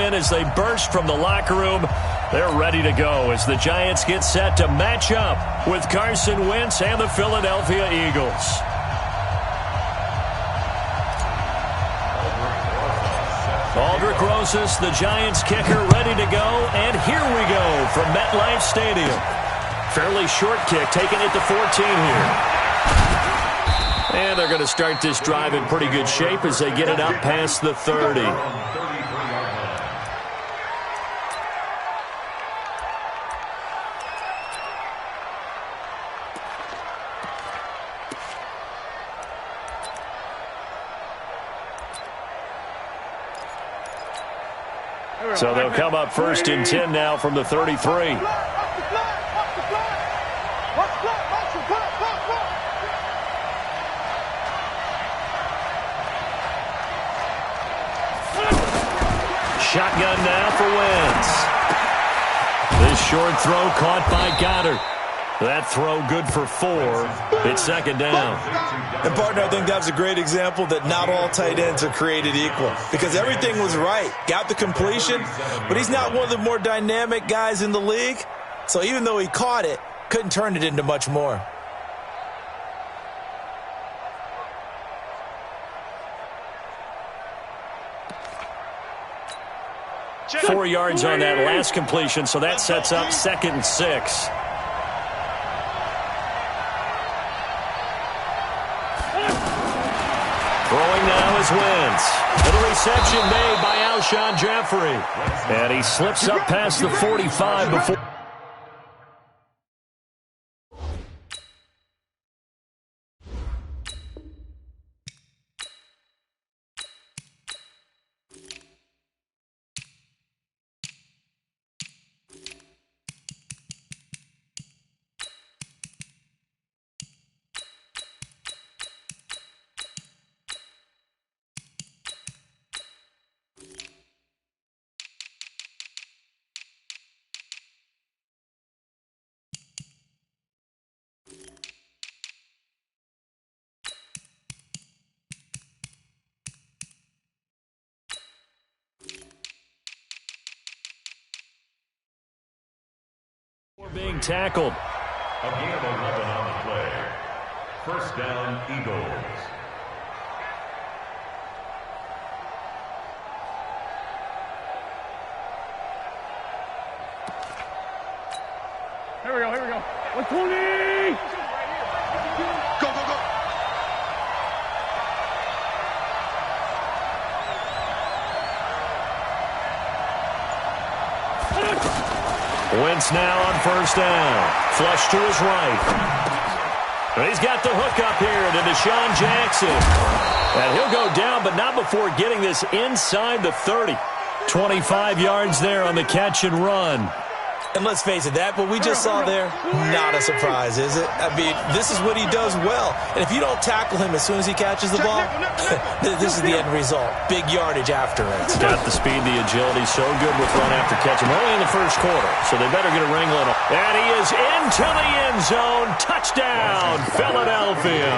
in as they burst from the locker room. They're ready to go as the Giants get set to match up with Carson Wentz and the Philadelphia Eagles. Aldrick Rosas, the Giants kicker, ready to go. And here we go from MetLife Stadium. Fairly short kick, taking it to 14 here. And they're going to start this drive in pretty good shape as they get it up past the 30. So they'll come up first and 10 now from the 33. Shotgun now for Wentz. This short throw caught by Goddard. That throw good for 4. It's second down. And, partner, I think that's a great example that not all tight ends are created equal. Because everything was right. Got the completion, but he's not one of the more dynamic guys in the league. So even though he caught it, couldn't turn it into much more. Four yards on that last completion, so that sets up 2nd and 6. Throwing now is Wentz. And a reception made by Alshon Jeffrey. And he slips up past the 45 before. Being tackled. A gain of 11 on the play. First down, Eagles. Here we go, here we go. 120! Go, go, go! Wentz now on first down. Flush to his right. And he's got the hook up here to Deshaun Jackson. And he'll go down, but not before getting this inside the 30. 25 yards there on the catch and run. And let's face it, that what we just saw there, not a surprise, is it? I mean, this is what he does well. And if you don't tackle him as soon as he catches the ball, this is the end result. Big yardage after it. Got the speed, the agility, so good with run after catch. We're only in the first quarter, so they better get a wrangle on him. And he is into the end zone. Touchdown, Philadelphia.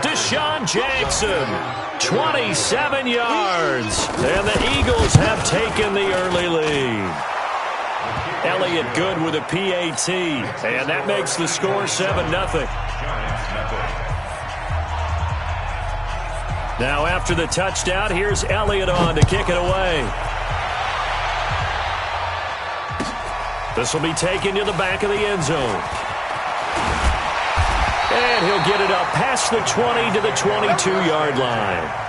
Deshaun Jackson, 27 yards. And the Eagles have taken the early lead. Elliott good with a PAT, and that makes the score 7-0. Now after the touchdown, here's Elliott on to kick it away. This will be taken to the back of the end zone. And he'll get it up past the 20 to the 22-yard line.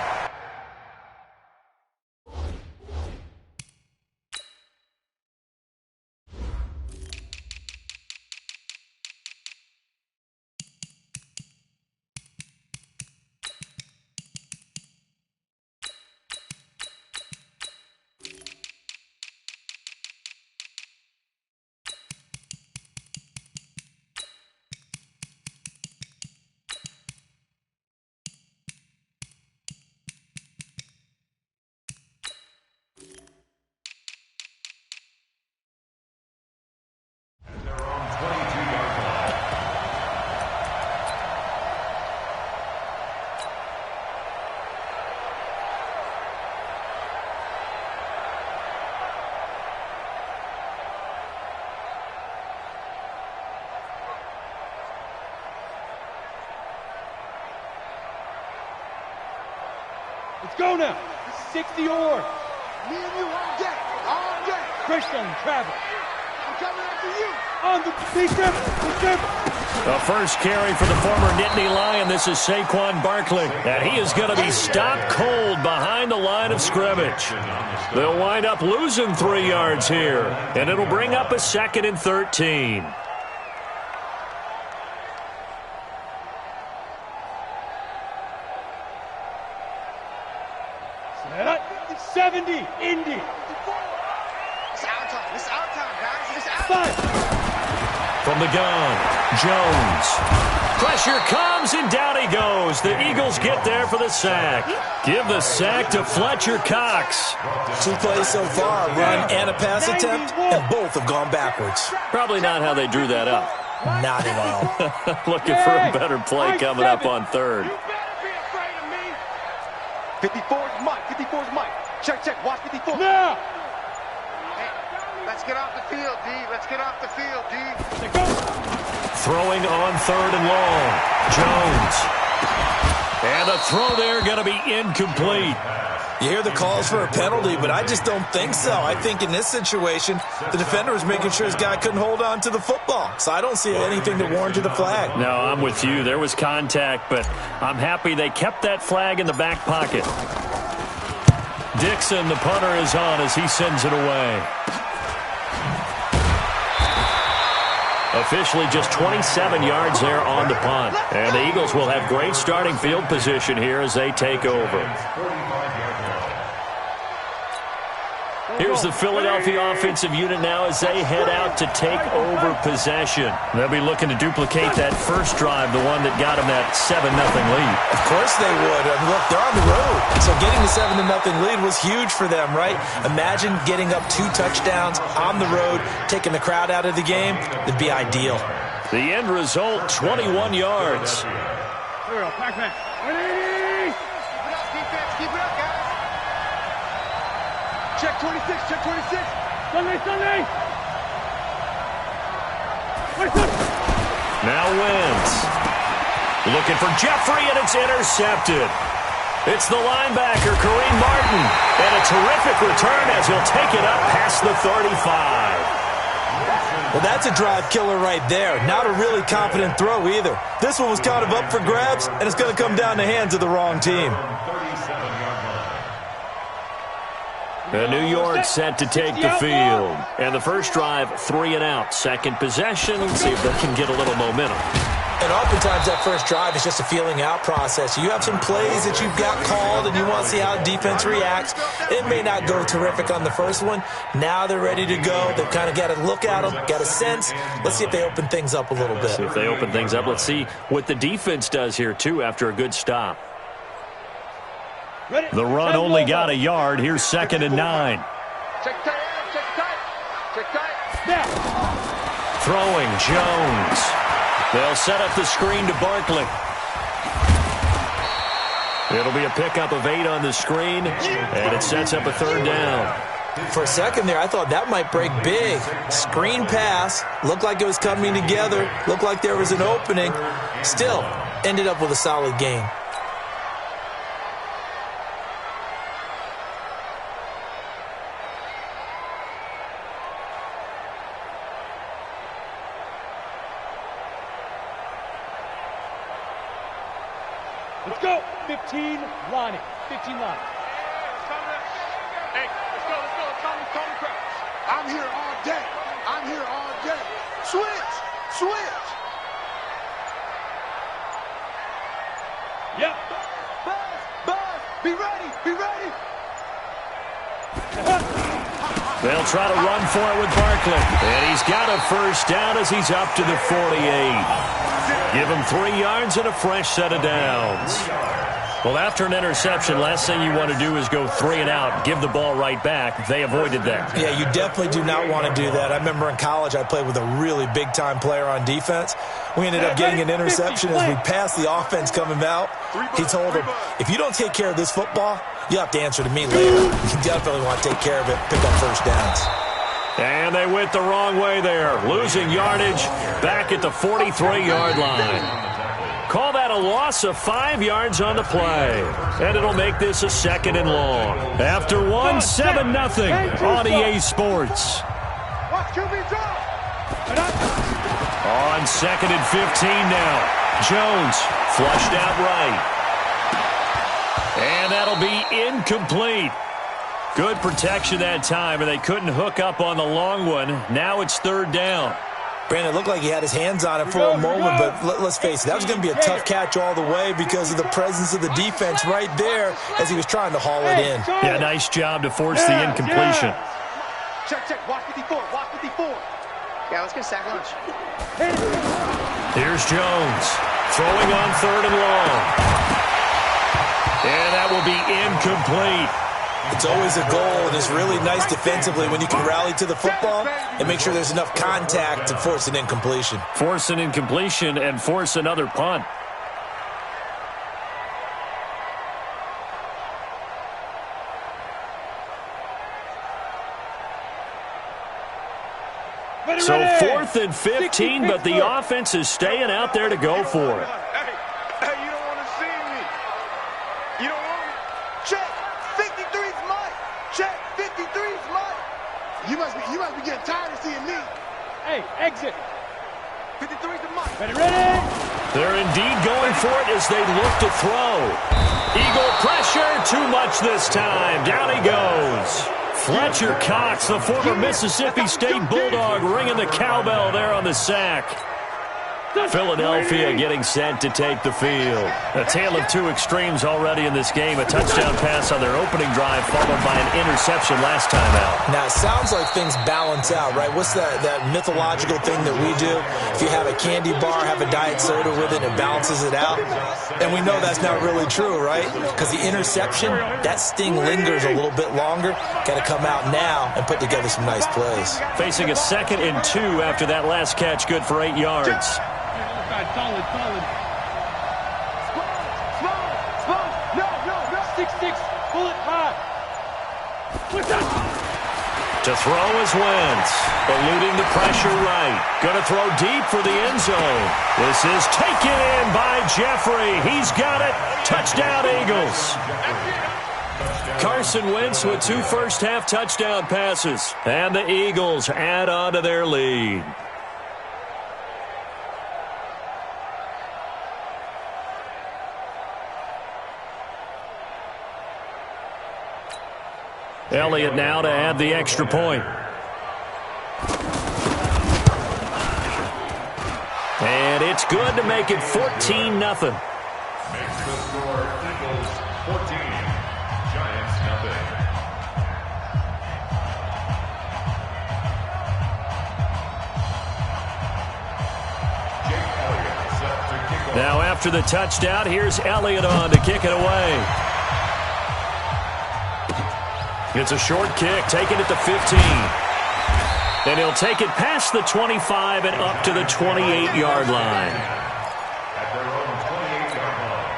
Let's go now. 60 or. Me and you all day. All day. Christian, travel. I'm coming after you. On the big trip. The first carry for the former Nittany Lion. This is Saquon Barkley. And he is going to be stopped cold behind the line of scrimmage. They'll wind up losing 3 yards here. And it'll bring up a 2nd and 13. Set up. 70. Indy. It's our time. It's our time, guys. It's our time. 5. From the gun, Jones. Pressure comes, and down he goes. The Eagles get there for the sack. Give the sack to Fletcher Cox. 2 plays so far, a run and a pass attempt, and both have gone backwards. Probably not how they drew that up. Not at all. Looking for a better play coming up on 3rd. You better be afraid of me. 54's Mike. 54's Mike. Check. Watch 54. Now. Let's get off the field, D. Let's get off the field, D. Throwing on 3rd and long. Jones. And the throw there going to be incomplete. You hear the calls for a penalty, but I just don't think so. I think in this situation, the defender was making sure his guy couldn't hold on to the football. So I don't see anything to warrant the flag. No, I'm with you. There was contact, but I'm happy they kept that flag in the back pocket. Dixon, the punter, is on as he sends it away. Officially just 27 yards there on the punt. And the Eagles will have great starting field position here as they take over. Here's the Philadelphia offensive unit now as they head out to take over possession. They'll be looking to duplicate that first drive, the one that got them that 7-0 lead. Of course they would. I mean, look, they're on the road. So getting the 7-0 lead was huge for them, right? Imagine getting up 2 touchdowns on the road, taking the crowd out of the game. It'd be ideal. The end result, 21 yards. Here we go. Pac-Man. 180. Keep it up, defense. Keep it up, guys. Check 26. Check 26. Sunday. Now Wentz. Looking for Jeffrey, and it's intercepted. It's the linebacker, Kareem Martin. And a terrific return as he'll take it up past the 35. Well, that's a drive killer right there. Not a really confident throw either. This one was kind of up for grabs, and it's going to come down the hands of the wrong team. New York set to take the field. And the first drive, 3 and out. Second possession. Let's see if they can get a little momentum. And oftentimes that first drive is just a feeling out process. You have some plays that you've got called and you want to see how defense reacts. It may not go terrific on the first one. Now they're ready to go. They've kind of got a look at them, got a sense. Let's see if they open things up a little bit. See if they open things up. Let's see what the defense does here, too, after a good stop. The run only got a yard. Here's 2nd and 9. Check tight. Check tight. Check tight. Snap. Throwing, Jones. They'll set up the screen to Barkley. It'll be a pickup of 8 on the screen, and it sets up a 3rd down. For a second there, I thought that might break big. Screen pass. Looked like it was coming together. Looked like there was an opening. Still, ended up with a solid gain. Let's go. 15, Lonnie. 15, Lonnie. Hey, let's go. Call me crouch. I'm here all day. Switch. Yep. Buzz. Be ready. They'll try to run for it with Barkley. And he's got a first down as he's up to the 48. Give him 3 yards and a fresh set of downs. Well, after an interception, last thing you want to do is go 3 and out, give the ball right back. They avoided that. Yeah, you definitely do not want to do that. I remember in college I played with a really big-time player on defense. We ended up getting an interception as we passed the offense coming out. He told him, if you don't take care of this football, you have to answer to me later. You definitely want to take care of it, pick up first downs. And they went the wrong way there, losing yardage back at the 43-yard line. Call that a loss of 5 yards on the play. And it'll make this a 2nd and long. After 1, 7-0 on EA Sports. On 2nd and 15 now. Jones flushed out right. And that'll be incomplete. Good protection that time, and they couldn't hook up on the long one. Now it's 3rd down. Brandon, it looked like he had his hands on it for a moment, but let's face it, that was going to be a tough catch all the way because of the presence of the defense right there as he was trying to haul it in. Yeah, nice job to force the incompletion. Check, watch 54, watch 54. Yeah, let's get sack lunch. Here's Jones, throwing on 3rd and long. And that will be incomplete. It's always a goal, and it's really nice defensively when you can rally to the football and make sure there's enough contact to force an incompletion. Force an incompletion and force another punt. So 4th and 15, but the offense is staying out there to go for it. Hey, you don't want to see me. You don't want me. Check, 53's mine. Check, 53's mine. You must be getting tired of seeing me. Hey, exit. 53's the mine. Ready? They're indeed going for it as they look to throw. Eagle pressure, too much this time. Down he goes. Fletcher Cox, the former Mississippi State Bulldog, ringing the cowbell there on the sack. Philadelphia getting set to take the field. A tale of two extremes already in this game. A touchdown pass on their opening drive followed by an interception last time out. Now, it sounds like things balance out, right? What's that mythological thing that we do? If you have a candy bar, have a diet soda with it, it balances it out. And we know that's not really true, right? Because the interception, that sting lingers a little bit longer. Got to come out now and put together some nice plays. Facing a 2nd and 2 after that last catch, good for 8 yards. Solid. Small. No. 6-6. Pull it high. To throw is Wentz. Eluding the pressure right. Going to throw deep for the end zone. This is taken in by Jeffrey. He's got it. Touchdown, Eagles. Carson Wentz with 2 first-half touchdown passes. And the Eagles add on to their lead. Elliott now to add the extra point. And it's good to make it 14-0. Makes the score Eagles 14, Giants 0. Jake Elliott set to kick off. Now after the touchdown, here's Elliott on to kick it away. It's a short kick, taking it to 15. And he'll take it past the 25 and up to the 28-yard line. At their own 28-yard line.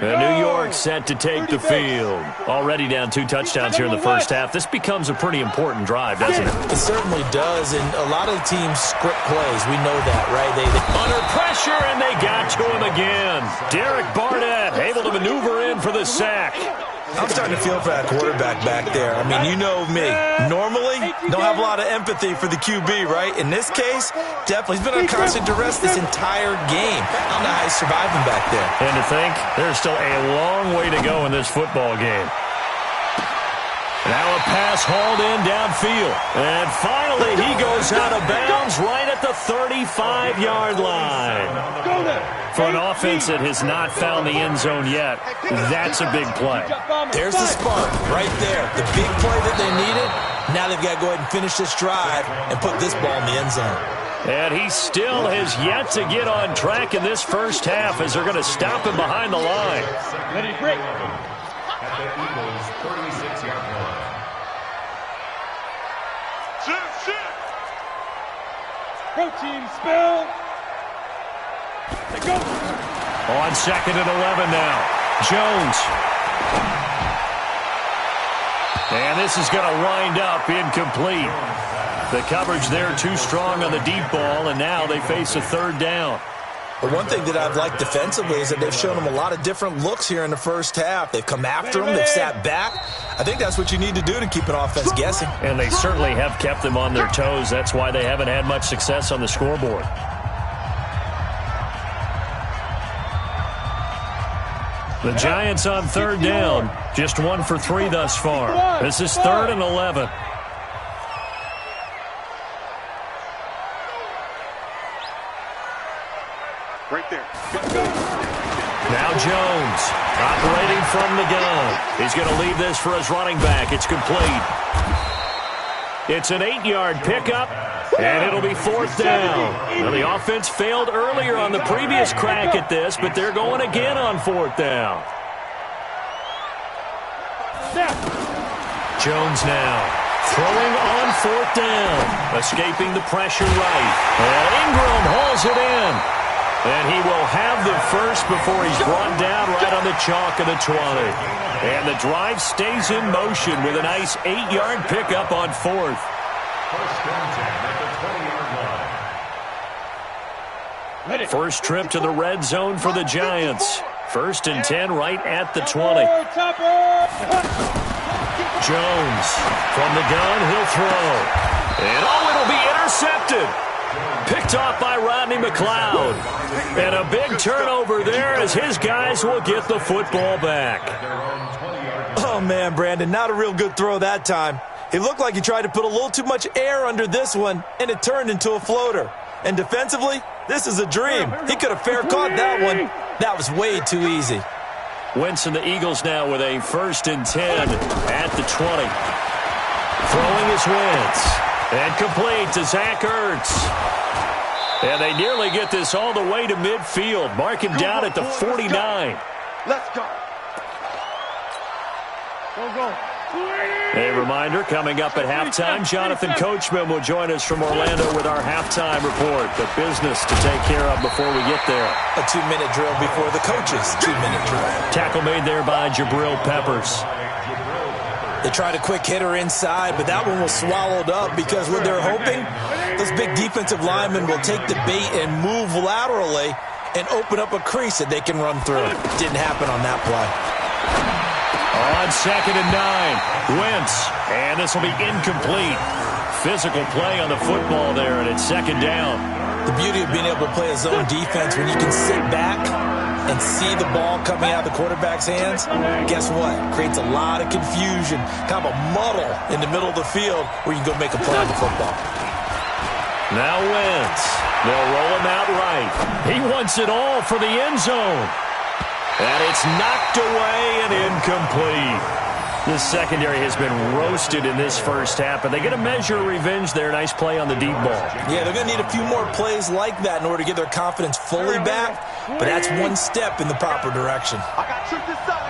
New York set to take the field. Already down 2 touchdowns here in the first half. This becomes a pretty important drive, doesn't it? It certainly does, and a lot of the teams script plays. We know that, right? They Under pressure, and they got to him again. Derek Barnett able to maneuver in for the sack. I'm starting to feel for that quarterback back there. I mean, you know me. Normally, don't have a lot of empathy for the QB, right? In this case, definitely. He's been on constant duress this entire game. I don't know how he's surviving back there. And to think, there's still a long way to go in this football game. Now a pass hauled in downfield. And finally, he goes out of bounds right at the 35-yard line. For an offense that has not found the end zone yet, that's a big play. There's the spark right there. The big play that they needed. Now they've got to go ahead and finish this drive and put this ball in the end zone. And he still has yet to get on track in this first half as they're going to stop him behind the line. Ready, break. At the Eagles' 36-yard line. Shit. Protein spill. Let's go. On 2nd and 11 now. Jones And this is going to wind up incomplete. The coverage there too strong on the deep ball, and now they face a third down. But one thing that I've liked defensively is that they've shown them a lot of different looks here in the first half. They've come after them. They've sat back. I think that's what you need to do to keep an offense guessing. And they certainly have kept them on their toes. That's why they haven't had much success on the scoreboard. The Giants on third down. Just 1 for 3 thus far. This is 3rd and 11. Right there. Now Jones, operating from the gun. He's going to leave this for his running back. It's complete. It's an 8-yard pickup, and it'll be 4th down. Now, the offense failed earlier on the previous crack at this, but they're going again on 4th down. Jones now throwing on 4th down, escaping the pressure right. And Ingram hauls it in. And he will have the first before he's brought down right on the chalk of the 20. And the drive stays in motion with a nice 8-yard pickup on 4th. First trip to the red zone for the Giants. 1st and 10 right at the 20. Jones from the gun, he'll throw. And it'll be intercepted. Picked off by Rodney McLeod. And a big turnover there as his guys will get the football back. Oh, man, Brandon, not a real good throw that time. It looked like he tried to put a little too much air under this one, and it turned into a floater. And defensively, this is a dream. He could have fair caught that one. That was way too easy. Wentz and the Eagles now with a 1st and 10 at the 20. Throwing is Wentz. And complete to Zach Ertz. And they nearly get this all the way to midfield. Mark him down at the 49. Let's go. Go. A reminder, coming up at halftime, Jonathan Coachman will join us from Orlando with our halftime report. But business to take care of before we get there. A 2-minute drill before the coaches' 2-minute drill. Tackle made there by Jabril Peppers. They tried a quick hitter inside, but that one was swallowed up because what they're hoping, those big defensive linemen will take the bait and move laterally and open up a crease that they can run through. Didn't happen on that play. On 2nd and 9, Wentz, and this will be incomplete. Physical play on the football there, and it's 2nd down. The beauty of being able to play a zone defense when you can sit back and see the ball coming out of the quarterback's hands, guess what? Creates a lot of confusion, kind of a muddle in the middle of the field where you can go make a play on the football. Now Wentz. They'll roll him out right. He wants it all for the end zone. And it's knocked away and incomplete. The secondary has been roasted in this first half, and they get a measure of revenge there. Nice play on the deep ball. Yeah, they're going to need a few more plays like that in order to get their confidence fully back, but that's one step in the proper direction. I got trick this side.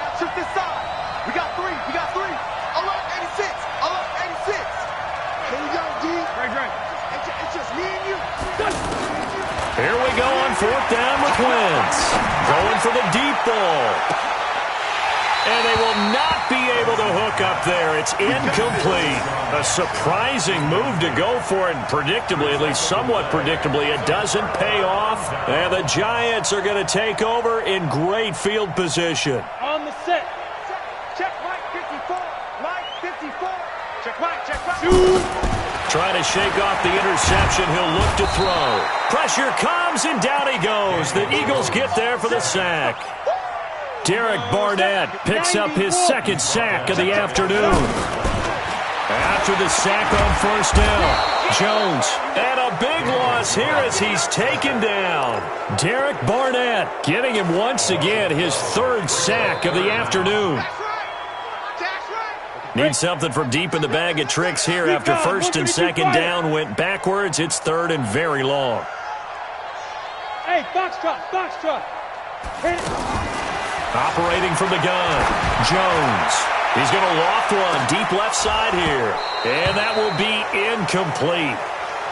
We got three. Alert 86. Here we go, D. Right. It's just me and you. Here we go on 4th down with Wentz. Going for the deep ball. And they will not be able to hook up there. It's incomplete. A surprising move to go for it. And predictably, at least somewhat predictably, it doesn't pay off. And the Giants are going to take over in great field position. On the set. Check Mike 54. Mike 54. Check Mike. Trying to shake off the interception. He'll look to throw. Pressure comes, and down he goes. The Eagles get there for the sack. Derek Barnett picks up his 2nd sack of the afternoon. After the sack on 1st down, Jones, and a big loss here as he's taken down. Derek Barnett giving him once again his 3rd sack of the afternoon. Need something from deep in the bag of tricks here after 1st and 2nd down went backwards. It's 3rd and very long. Hey, Foxtrot. Hit it. Operating from the gun, Jones. He's going to loft one deep left side here. And that will be incomplete.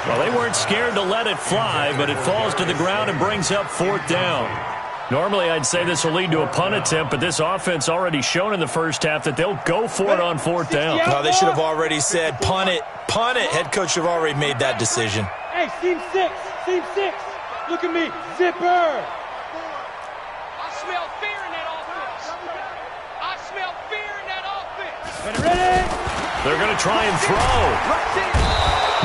Well, they weren't scared to let it fly, but it falls to the ground and brings up 4th down. Normally, I'd say this will lead to a punt attempt, but this offense already shown in the first half that they'll go for it on fourth down. No, they should have already said, punt it, punt it. Head coach should have already made that decision. Hey, seam six. Look at me, zipper. I smell fear in that offense. I smell fear in that offense. Ready? They're going to try and throw.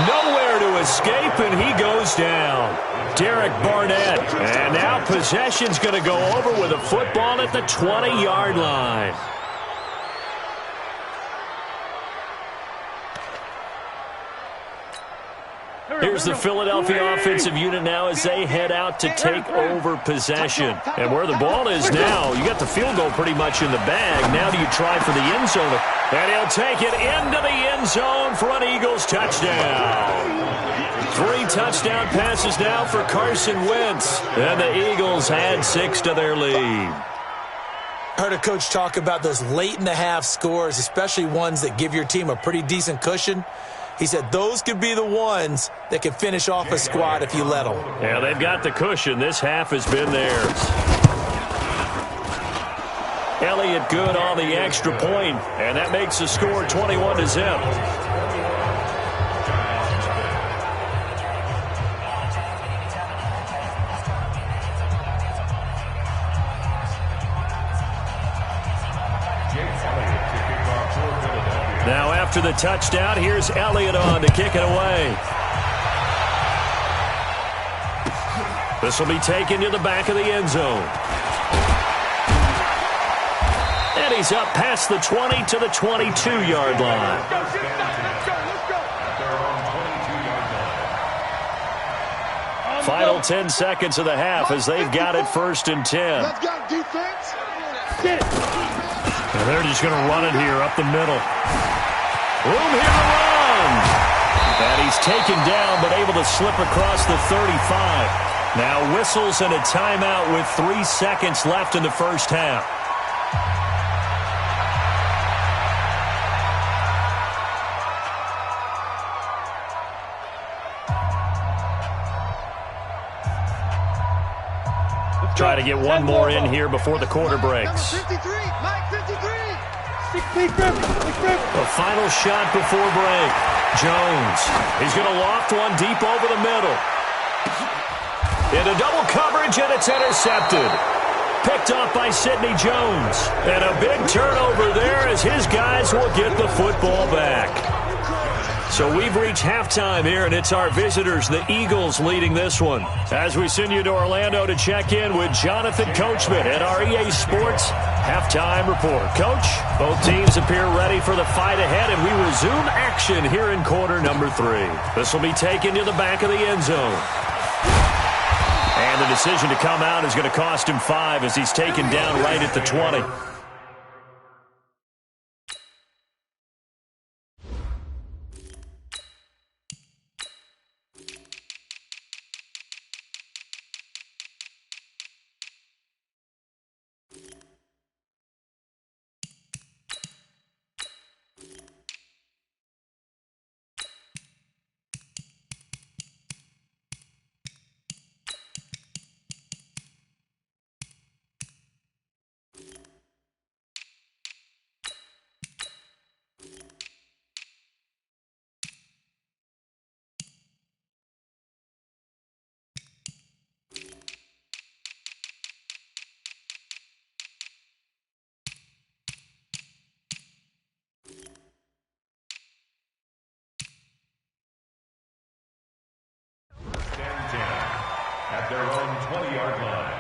Nowhere to escape, and he goes down. Derek Barnett. And now possession's going to go over with a football at the 20-yard line. Here's the Philadelphia offensive unit now as they head out to take over possession. And where the ball is now, you got the field goal pretty much in the bag. Now do you try for the end zone? And he'll take it into the end zone for an Eagles touchdown. 3 touchdown passes now for Carson Wentz. And the Eagles add 6 to their lead. I heard a coach talk about those late-in-the-half scores, especially ones that give your team a pretty decent cushion. He said those could be the ones that can finish off a squad if you let them. Yeah, they've got the cushion. This half has been theirs. Elliott good on the extra point, and that makes the score 21-0. Now after the touchdown, here's Elliott on to kick it away. This will be taken to the back of the end zone. And he's up past the 20 to the 22-yard line. Final 10 seconds of the half as they've got it 1st and 10. Let's go, defense. And they're just going to run it here up the middle. Room here to run. And he's taken down but able to slip across the 35. Now whistles and a timeout with 3 seconds left in the first half. Try to get one more in here before the quarter breaks. Number 53, Mike 53. The final shot before break. Jones. He's going to loft one deep over the middle. Into double coverage, and it's intercepted. Picked off by Sidney Jones. And a big turnover there as his guys will get the football back. So we've reached halftime here, and it's our visitors, the Eagles, leading this one. As we send you to Orlando to check in with Jonathan Coachman at our EA Sports Halftime Report. Coach, both teams appear ready for the fight ahead, and we resume action here in quarter number 3. This will be taken to the back of the end zone. And the decision to come out is going to cost him 5 as he's taken down right at the 20. At their own 20-yard line.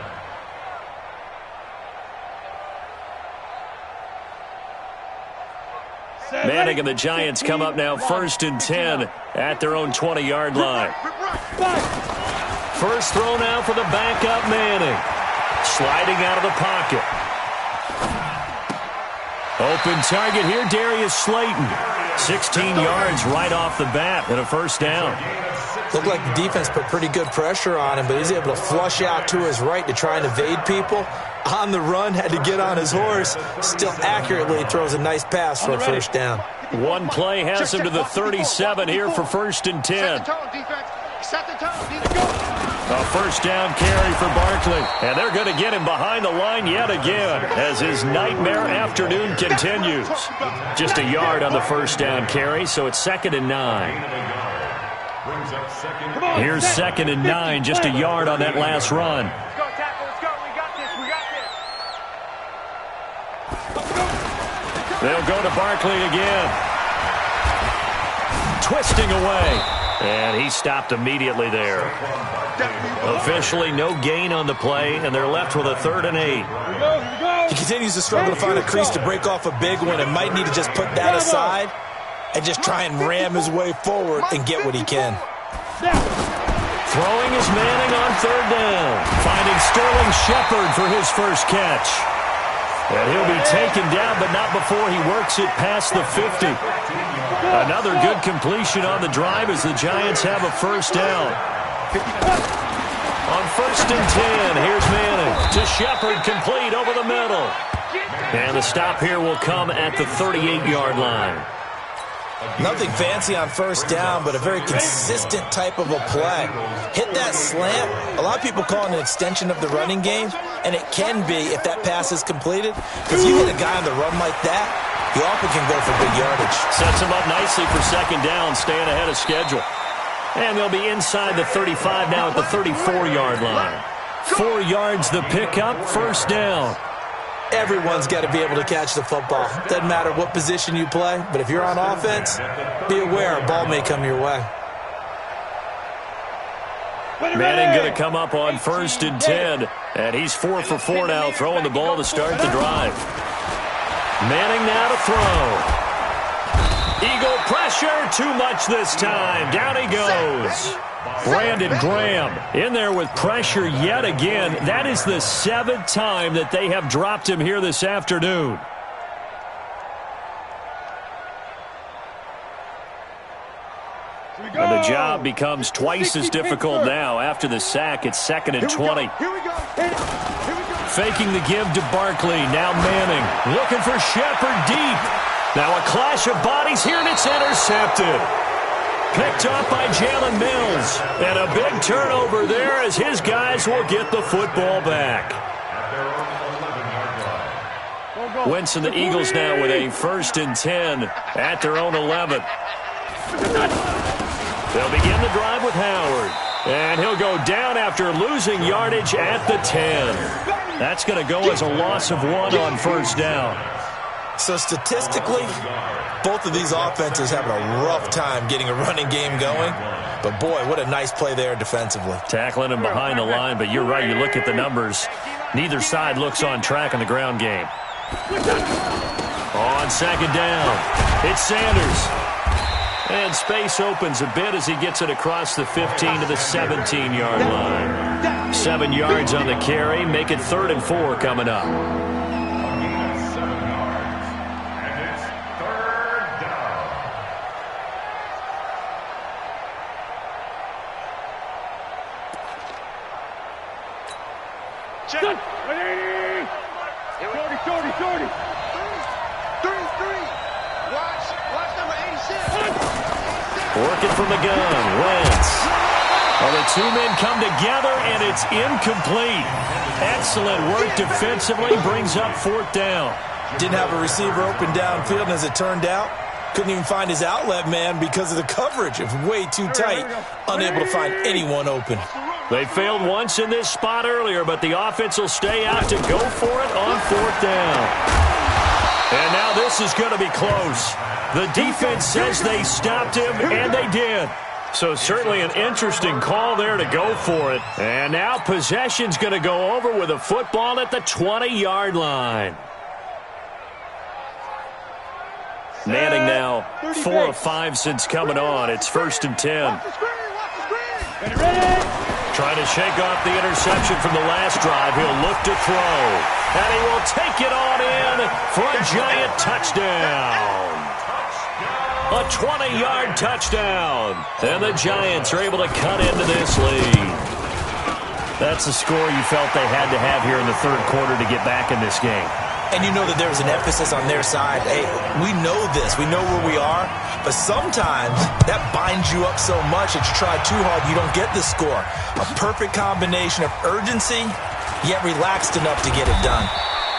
Manning and the Giants come up now 1st and 10 at their own 20-yard line. First throw now for the backup Manning. Sliding out of the pocket. Open target here, Darius Slayton. 16 yards right off the bat and a first down. Looked like the defense put pretty good pressure on him, but he's able to flush out to his right to try and evade people. On the run, had to get on his horse. Still accurately throws a nice pass for a first down. One play has him to the 37 here for 1st and 10. Set the tone, defense. Set the tone. A first down carry for Barkley. And they're going to get him behind the line yet again as his nightmare afternoon continues. Just a yard on the first down carry, so it's 2nd and 9. Here's 2nd and 9, just a yard on that last run. Let's go, tackle. Let's go. We got this. We got this. They'll go to Barkley again. Twisting away. And he stopped immediately there. Officially no gain on the play, and they're left with a 3rd and 8. He continues to struggle to find a crease to break off a big one and might need to just put that aside and just try and ram his way forward and get what he can. Throwing is Manning on 3rd down. Finding Sterling Shepard for his first catch. And he'll be taken down, but not before he works it past the 50. Another good completion on the drive as the Giants have a first down. On 1st and 10, here's Manning to Shepard, complete over the middle. And the stop here will come at the 38-yard line. Nothing fancy on first down, but a very consistent type of a play. Hit that slant. A lot of people call it an extension of the running game, and it can be if that pass is completed. Because you hit a guy on the run like that, he often can go for big yardage. Sets him up nicely for 2nd down, staying ahead of schedule. And they'll be inside the 35 now at the 34-yard line. 4 yards the pickup, first down. Everyone's got to be able to catch the football. Doesn't matter what position you play, but if you're on offense, be aware a ball may come your way. Manning going to come up on 1st and 10, and he's 4 for 4 now, throwing the ball to start the drive. Manning now to throw. Eagle pressure, too much this time. Down he goes. Brandon Graham in there with pressure yet again. That is the 7th time that they have dropped him here this afternoon. And the job becomes twice as difficult now. After the sack, it's 2nd and 20. Faking the give to Barkley. Now Manning looking for Shepard deep. Now a clash of bodies here, and it's intercepted. Picked up by Jalen Mills. And a big turnover there as his guys will get the football back. Wentz and the Eagles now with a 1st and 10 at their own 11. They'll begin the drive with Howard. And he'll go down after losing yardage at the 10. That's going to go as a loss of 1 on first down. So statistically, both of these offenses having a rough time getting a running game going. But boy, what a nice play there defensively. Tackling him behind the line, but you're right, you look at the numbers. Neither side looks on track in the ground game. On 2nd down, it's Sanders. And space opens a bit as he gets it across the 15 to the 17-yard line. 7 yards on the carry, make it 3rd and 4 coming up. Shorty. Watch number 86. Working from the gun, Wentz. Well, the 2 men come together, and it's incomplete. Excellent work defensively, brings up 4th down. Didn't have a receiver open downfield, and as it turned out, couldn't even find his outlet man because of the coverage. It was way too tight, unable to find anyone open. They failed once in this spot earlier, but the offense will stay out to go for it on 4th down. And now this is going to be close. The defense says they stopped him, and they did. So certainly an interesting call there to go for it. And now possession's going to go over with a football at the 20-yard line. Manning now 4 of 5 since coming on. It's 1st and 10. Trying to shake off the interception from the last drive. He'll look to throw. And he will take it on in for a giant touchdown. A 20-yard touchdown. And the Giants are able to cut into this lead. That's the score you felt they had to have here in the 3rd quarter to get back in this game. And you know that there's an emphasis on their side. Hey, we know this. We know where we are. But sometimes that binds you up so much that you try too hard, you don't get the score. A perfect combination of urgency, yet relaxed enough to get it done.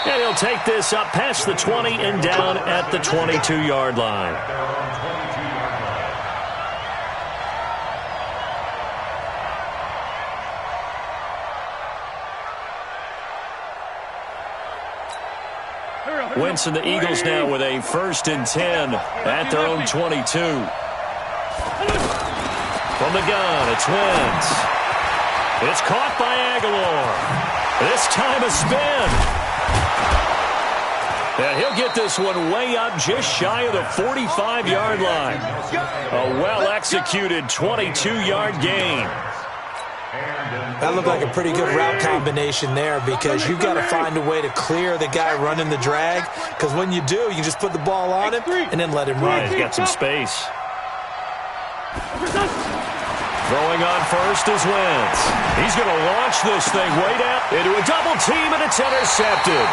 And he'll take this up past the 20 and down at the 22-yard line. Wentz and the Eagles now with a 1st and 10 at their own 22. From the gun, it's Wentz. It's caught by Aguilar. This time a spin. And he'll get this one way up just shy of the 45-yard line. A well-executed 22-yard gain. That looked like a pretty good route combination there because you've got to find a way to clear the guy running the drag, because when you do, you just put the ball on him and then let him run. He's got some space. Throwing on first is Wentz. He's going to launch this thing way down into a double team, and it's intercepted.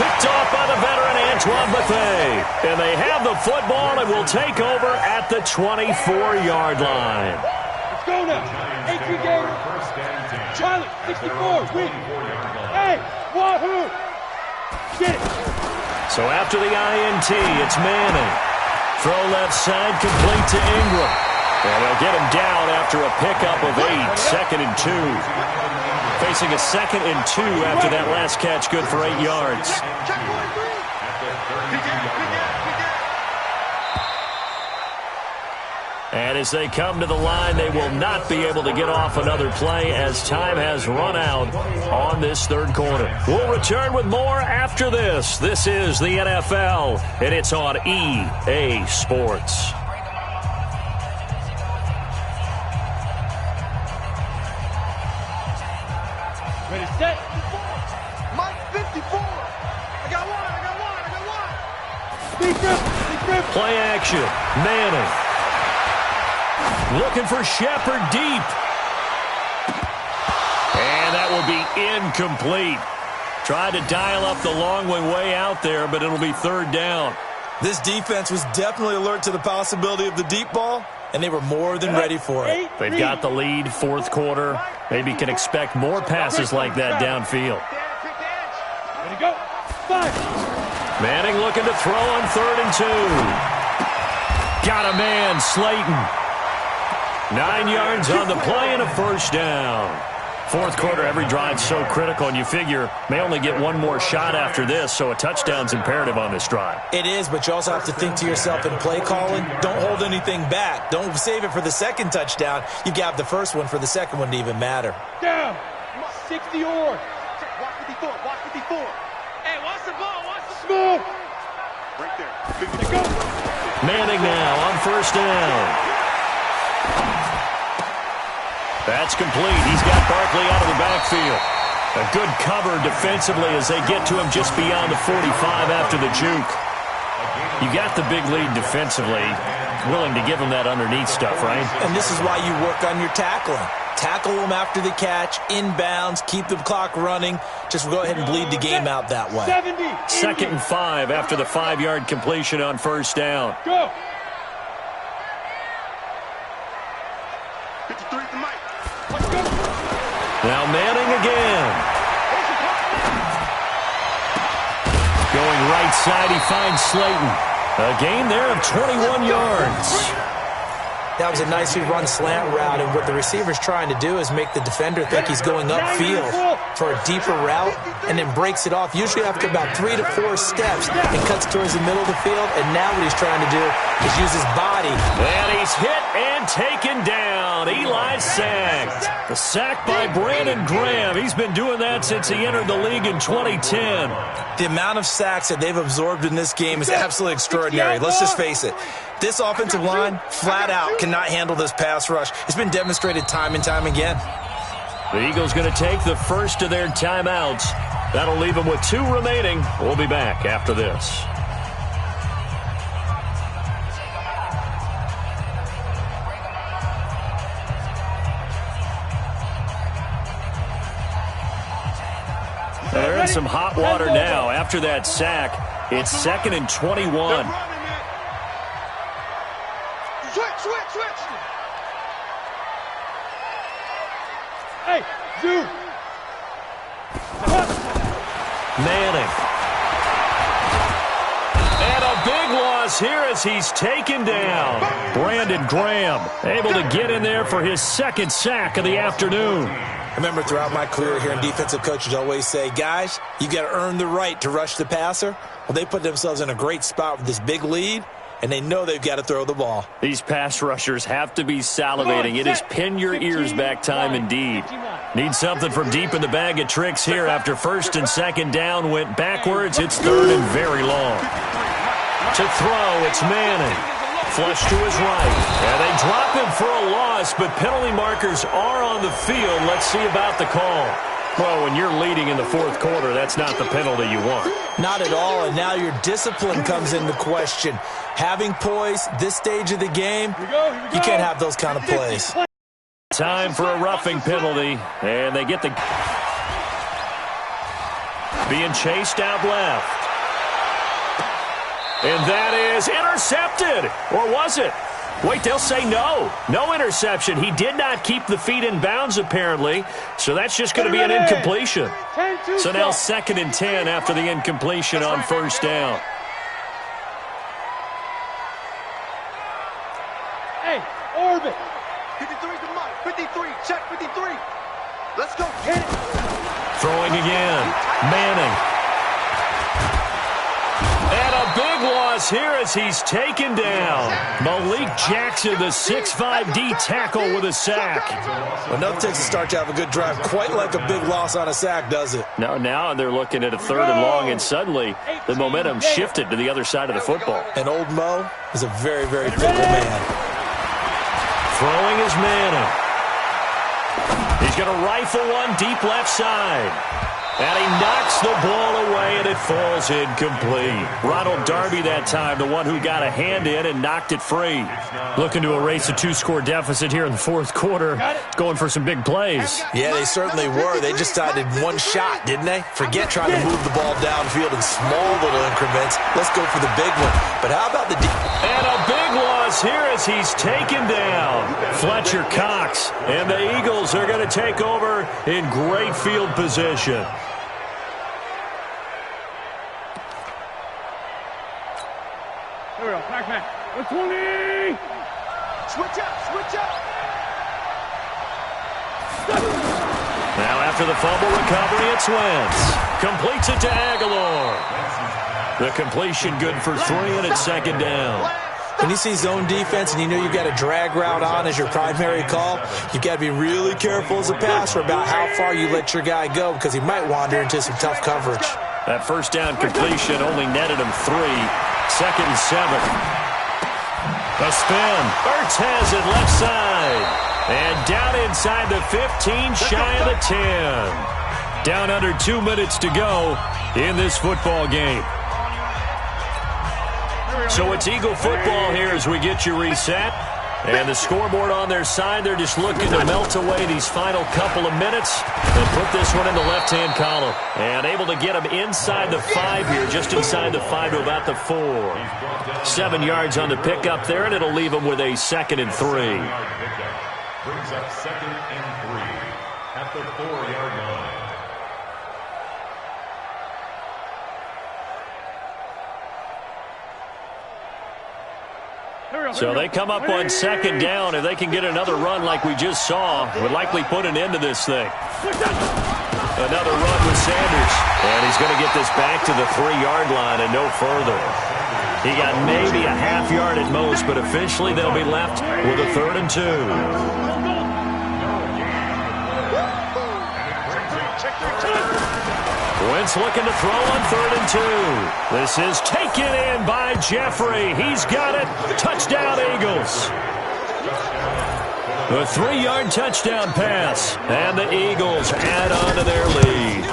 Picked off by the veteran Antoine Bethea. And they have the football and will take over at the 24-yard line. Let's go now. A3 game. Charlie, 64. Win. Hey, wahoo. Get it. So after the INT, it's Manning. Throw left side, complete to Ingram. And they'll get him down after a pickup of 8, 2nd and 2. Facing a 2nd and 2 after that last catch, good for 8 yards. And as they come to the line, they will not be able to get off another play as time has run out on this 3rd quarter. We'll return with more after this. This is the NFL, and it's on EA Sports. Ready, set. Mike 54. I got one. Deep rip. Play action. Manning. Looking for Shepard deep. And that will be incomplete. Tried to dial up the long way out there, but it'll be 3rd down. This defense was definitely alert to the possibility of the deep ball, and they were more than ready for it. They've got the lead, 4th quarter. Maybe can expect more passes like that downfield. Ready, go. 5. Manning looking to throw on 3rd and 2. Got a man, Slayton. 9 yards on the play and a 1st down. 4th quarter, every drive so critical, and you figure may only get one more shot after this, so a touchdown's imperative on this drive. It is, but you also have to think to yourself in play calling, don't hold anything back. Don't save it for the 2nd touchdown. You got the 1st one for the 2nd one to even matter. Down. 60 or. Watch 54. Watch 54. Hey, watch the ball. Watch the Smooth. Right there. Ready, go. Manning now on 1st down. That's complete. He's got Barkley out of the backfield. A good cover defensively as they get to him just beyond the 45 after the juke. You got the big lead defensively. Willing to give him that underneath stuff, right? And this is why you work on your tackling. Tackle them after the catch, inbounds, keep the clock running. Just go ahead and bleed the game out that way. 70. 2nd and 5 after the 5-yard completion on 1st down. Go. 53 to Mike. Let's go. Now Manning again. Going right side, he finds Slayton. A gain there of 21 yards. That was a nicely run slant route, and what the receiver's trying to do is make the defender think he's going upfield for a deeper route and then breaks it off, usually after about 3 to 4 steps, and cuts towards the middle of the field. And now what he's trying to do is use his body. And he's hit and taken down. Eli sacked. The sack by Brandon Graham. He's been doing that since he entered the league in 2010. The amount of sacks that they've absorbed in this game is absolutely extraordinary. Let's just face it. This offensive line, flat out, cannot handle this pass rush. It's been demonstrated time and time again. The Eagles going to take the first of their timeouts. That'll leave them with 2 remaining. We'll be back after this. in some hot water now. After that sack, it's 2nd and 21. Switch. Hey, dude. Manning. And a big loss here as he's taken down. Brandon Graham able to get in there for his 2nd sack of the afternoon. I remember throughout my career hearing defensive coaches always say, guys, you got to earn the right to rush the passer. Well, they put themselves in a great spot with this big lead, and they know they've got to throw the ball. These pass rushers have to be salivating. It is pin your ears back time indeed. Need something from deep in the bag of tricks here after 1st and 2nd down went backwards. It's 3rd and very long. To throw, it's Manning. Flush to his right. And they drop him for a loss, but penalty markers are on the field. Let's see about the call. Well, when you're leading in the 4th quarter, that's not the penalty you want. Not at all, and now your discipline comes into question. Having poise this stage of the game, you can't have those kind of plays. Time for a roughing penalty, and they get the... being chased out left. And that is intercepted. Or was it? Wait, they'll say no. No interception. He did not keep the feet in bounds, apparently. So that's just going to be an incompletion. So now 2nd and 10 after the incompletion on 1st down. Hey, orbit. 53 to Mike. 53. Check 53. Let's go. Hit it. Throwing again. Manning. And a big loss here as he's taken down. Malik Jackson, the 6'5" D tackle with a sack. Well, nothing takes a start to have a good drive quite like a big loss on a sack, does it? No, now they're looking at a 3rd and long, and suddenly the momentum shifted to the other side of the football. And old Mo is a very, very fickle man. Throwing is Manning. He's going to rifle one deep left side. And he knocks the ball away, and it falls incomplete. Ronald Darby that time, the one who got a hand in and knocked it free. Looking to erase a 2-score deficit here in the 4th quarter. Going for some big plays. Yeah, they certainly were. They just decided one shot, didn't they? Forget trying to move the ball downfield in small little increments. Let's go for the big one. But how about the... And a big loss here as he's taken down. Fletcher Cox. And the Eagles are going to take over in great field position. Here we go. Back. 20. Switch up. Now after the fumble recovery, it's Wentz. Completes it to Aguilar. The completion good for 3, and it's 2nd down. When you see zone defense and you know you've got a drag route on as your primary call, you've got to be really careful as a passer about how far you let your guy go because he might wander into some tough coverage. That 1st down completion only netted him 3. 2nd and 7. A spin. Ertz has it left side. And down inside the 15, shy of the 10. Down under 2 minutes to go in this football game. So it's Eagle football here as we get you reset. And the scoreboard on their side, they're just looking to melt away these final couple of minutes and put this one in the left-hand column. And able to get him inside the 5 here, just inside the 5 to about the 4. 7 yards on the pickup there, and it'll leave him with a 2nd and 3. Brings up 2nd and 3 at the 4-yard line. So they come up on 2nd down. If they can get another run like we just saw, would likely put an end to this thing. Another run with Sanders. And he's going to get this back to the 3-yard line and no further. He got maybe a half yard at most, but officially they'll be left with a 3rd and 2. Wentz looking to throw on 3rd and 2. This is taken in by Jeffrey. He's got it. Touchdown, Eagles. A 3-yard touchdown pass. And the Eagles add on to their lead.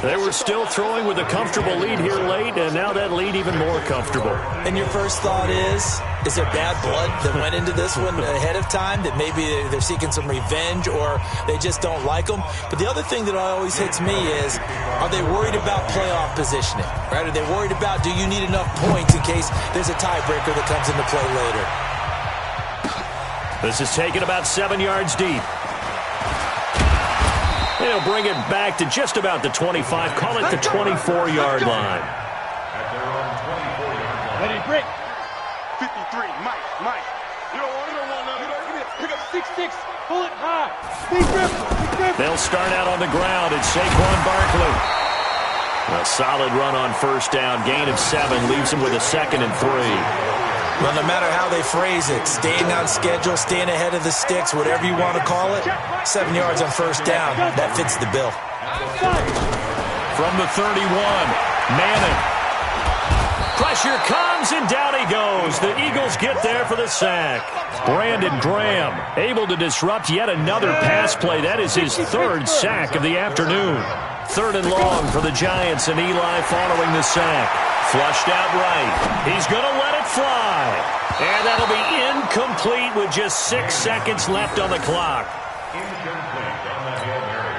They were still throwing with a comfortable lead here late, and now that lead even more comfortable. And your first thought is there bad blood that went into this one ahead of time, that maybe they're seeking some revenge or they just don't like them? But the other thing that always hits me is, are they worried about playoff positioning? Right? Are they worried about, do you need enough points in case there's a tiebreaker that comes into play later? This is taken about 7 yards deep. They'll bring it back to just about the 25. Call it the 24-yard line. At their own 24-yard line. Ready, break. 53, Mike. You don't want to Pick up 6-6. Pull it high. Big rip. They'll start out on the ground. It's Saquon Barkley. A solid run on first down. Gain of 7 leaves him with a 2nd and 3. Well, no matter how they phrase it, staying on schedule, staying ahead of the sticks, whatever you want to call it, 7 yards on first down, that fits the bill. From the 31, Madden. Pressure comes, and down he goes. The Eagles get there for the sack. Brandon Graham able to disrupt yet another pass play. That is his 3rd sack of the afternoon. 3rd and long for the Giants, and Eli following the sack. Flushed out right. He's going to let it fly. And that'll be incomplete with just 6 seconds left on the clock. Incomplete on the Hail Mary.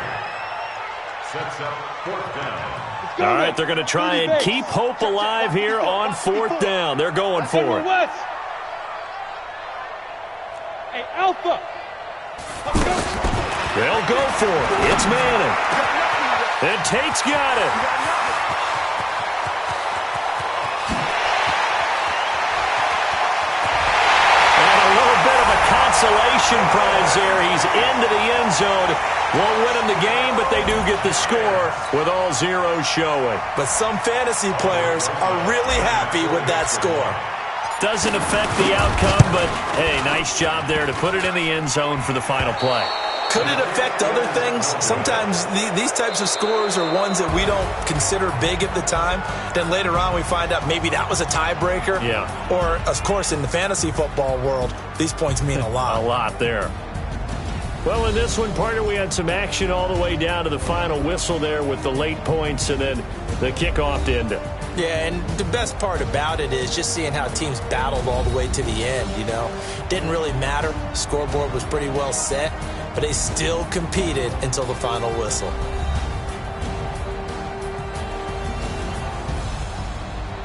Sets up 4th down. All right, they're going to try and keep hope alive here on 4th down. They're going for it. Hey, Alpha. They'll go for it. It's Manning. And Tate's got it. Consolation prize there. He's into the end zone. Won't win him the game, but they do get the score with all zeros showing. But some fantasy players are really happy with that score. Doesn't affect the outcome, but, hey, nice job there to put it in the end zone for the final play. Could it affect other things? Sometimes these types of scores are ones that we don't consider big at the time. Then later on we find out maybe that was a tiebreaker. Yeah. Or, of course, in the fantasy football world, these points mean a lot. A lot there. Well, in this one, partner, we had some action all the way down to the final whistle there with the late points and then the kickoff to end it. Yeah, and the best part about it is just seeing how teams battled all the way to the end, you know. Didn't really matter. Scoreboard was pretty well set, but they still competed until the final whistle.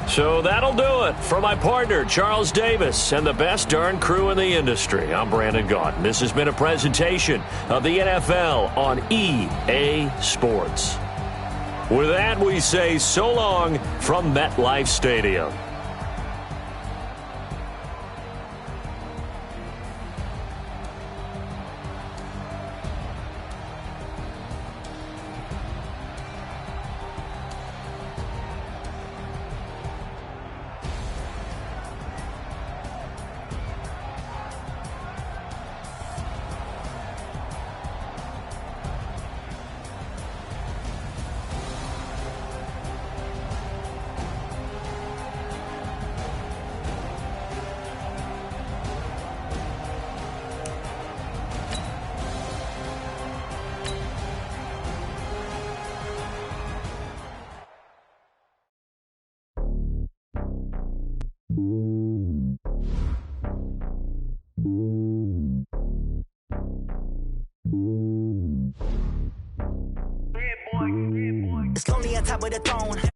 So that'll do it for my partner, Charles Davis, and the best darn crew in the industry. I'm Brandon Gaudin. This has been a presentation of the NFL on EA Sports. With that, we say so long from MetLife Stadium. It's lonely on top of the throne.